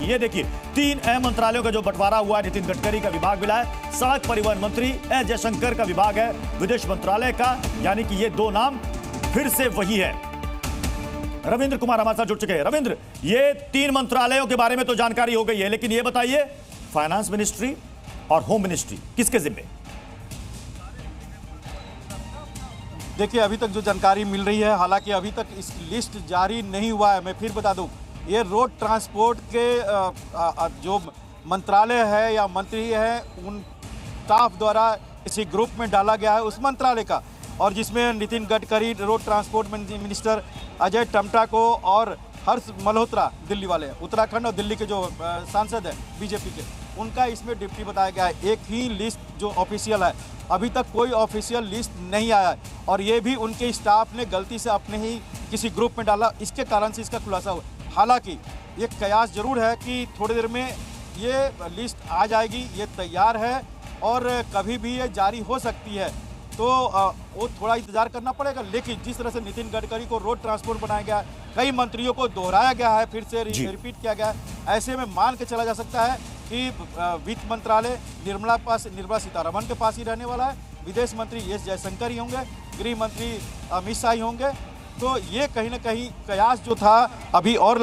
ये देखिए 3 अहम मंत्रालयों का जो बंटवारा हुआ है। नितिन गडकरी का विभाग मिला है, सड़क परिवहन मंत्री एस जयशंकर का विभाग है विदेश मंत्रालय का, यानी कि ये 2 नाम फिर से वही है। रविंद्र कुमार हमारे साथ जुड़ चुके हैं। रविंद्र, ये 3 मंत्रालयों के बारे में तो जानकारी हो गई है, लेकिन ये बताइए फाइनेंस मिनिस्ट्री और होम मिनिस्ट्री किसके जिम्मे? देखिए, अभी तक जो जानकारी मिल रही है, हालांकि अभी तक इस लिस्ट जारी नहीं हुआ है। मैं फिर बता दूं, ये रोड ट्रांसपोर्ट के जो मंत्रालय है या मंत्री है, उन स्टाफ द्वारा इसी ग्रुप में डाला गया है उस मंत्रालय का, और जिसमें Nitin Gadkari road transport minister, Ajay Tamta को और हर्ष मल्होत्रा दिल्ली वाले, उत्तराखंड और दिल्ली के जो सांसद हैं बीजेपी के, उनका इसमें डिप्टी बताया गया है। एक ही लिस्ट जो ऑफिशियल है, अभी तक कोई ऑफिशियल लिस्ट नहीं आया है, और ये भी उनके स्टाफ ने गलती से अपने ही किसी ग्रुप में डाला, इसके कारण से इसका खुलासा हुआ। हालांकि ये कयास जरूर है कि थोड़ी देर में ये लिस्ट आ जाएगी, ये तैयार है और कभी भी ये जारी हो सकती है, तो वो थोड़ा इंतजार करना पड़ेगा। लेकिन जिस तरह से नितिन गडकरी को रोड ट्रांसपोर्ट बनाया गया, कई मंत्रियों को दोहराया गया है, फिर से रिपीट किया गया है, ऐसे में मान के चला जा सकता है कि वित्त मंत्रालय निर्मला सीतारमण के पास ही रहने वाला है, विदेश मंत्री एस जयशंकर ही होंगे, गृह मंत्री अमित शाह ही होंगे। तो ये कहीं ना कहीं कयास जो था अभी और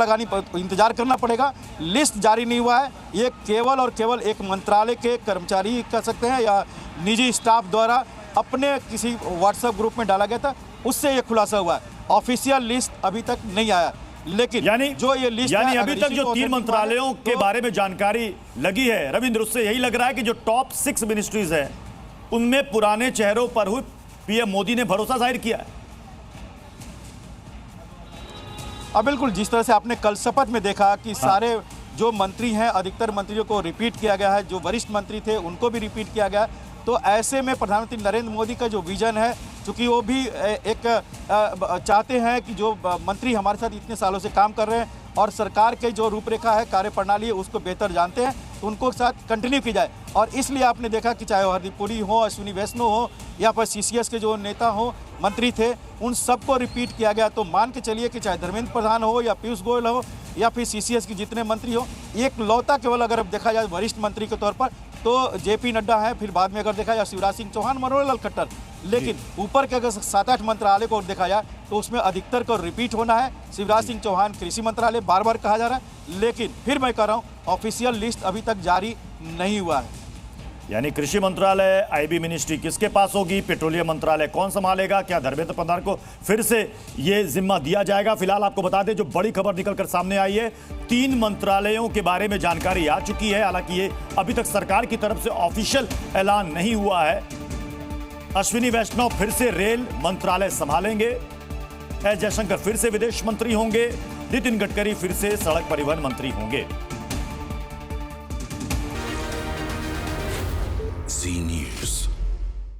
इंतजार करना पड़ेगा। लिस्ट जारी नहीं हुआ है, ये केवल और केवल एक मंत्रालय के कर्मचारी ही कर सकते हैं या निजी स्टाफ द्वारा अपने किसी व्हाट्सएप ग्रुप में डाला गया था, उससे ये खुलासा हुआ है। ऑफिशियल लिस्ट अभी तक नहीं आया, लेकिन यानी जो ये लिस्ट यानी अभी तक जो 3 मंत्रालयों के बारे में जानकारी लगी है रविंद्र, उससे यही लग रहा है कि जो टॉप 6 मिनिस्ट्रीज है उनमें पुराने चेहरों पर हुई पीएम मोदी ने भरोसा जाहिर किया है। बिल्कुल, जिस तरह से आपने कल शपथ में देखा कि सारे जो मंत्री हैं, अधिकतर मंत्रियों को रिपीट किया गया है, जो वरिष्ठ मंत्री थे उनको भी रिपीट किया गया। तो ऐसे में प्रधानमंत्री नरेंद्र मोदी का जो विजन है, चूँकि वो भी एक चाहते हैं कि जो मंत्री हमारे साथ इतने सालों से काम कर रहे हैं और सरकार के जो रूपरेखा है, कार्यप्रणाली है, उसको बेहतर जानते हैं, तो उनको साथ कंटिन्यू की जाए। और इसलिए आपने देखा कि चाहे हरदीप पुरी हो, अश्विनी वैष्णव हो, या फिर सीसीएस के जो नेता हो, मंत्री थे, उन सबको रिपीट किया गया। तो मान के चलिए कि चाहे धर्मेंद्र प्रधान हो या पीयूष गोयल हो या फिर सीसीएस के जितने मंत्री हो, एक लौता केवल अगर अब देखा जाए वरिष्ठ मंत्री के तौर पर तो जेपी नड्डा है, फिर बाद में अगर देखा जाए शिवराज सिंह चौहान, मनोहर लाल खट्टर। लेकिन ऊपर के अगर 7-8 मंत्रालय को देखा जाए तो उसमें अधिकतर को रिपीट होना है। शिवराज सिंह चौहान कृषि मंत्रालय बार बार कहा जा रहा है, लेकिन फिर मैं कह रहा हूँ ऑफिशियल लिस्ट अभी तक जारी नहीं हुआ है। यानी कृषि मंत्रालय, आईबी मिनिस्ट्री किसके पास होगी, पेट्रोलियम मंत्रालय कौन संभालेगा, क्या धर्मेंद्र प्रधान को फिर से ये जिम्मा दिया जाएगा? फिलहाल आपको बता दें जो बड़ी खबर निकलकर सामने आई है, 3 मंत्रालयों के बारे में जानकारी आ चुकी है। हालांकि ये अभी तक सरकार की तरफ से ऑफिशियल ऐलान नहीं हुआ है। अश्विनी वैष्णव फिर से रेल मंत्रालय संभालेंगे, एस जयशंकर फिर से विदेश मंत्री होंगे, नितिन गडकरी फिर से सड़क परिवहन मंत्री होंगे। News.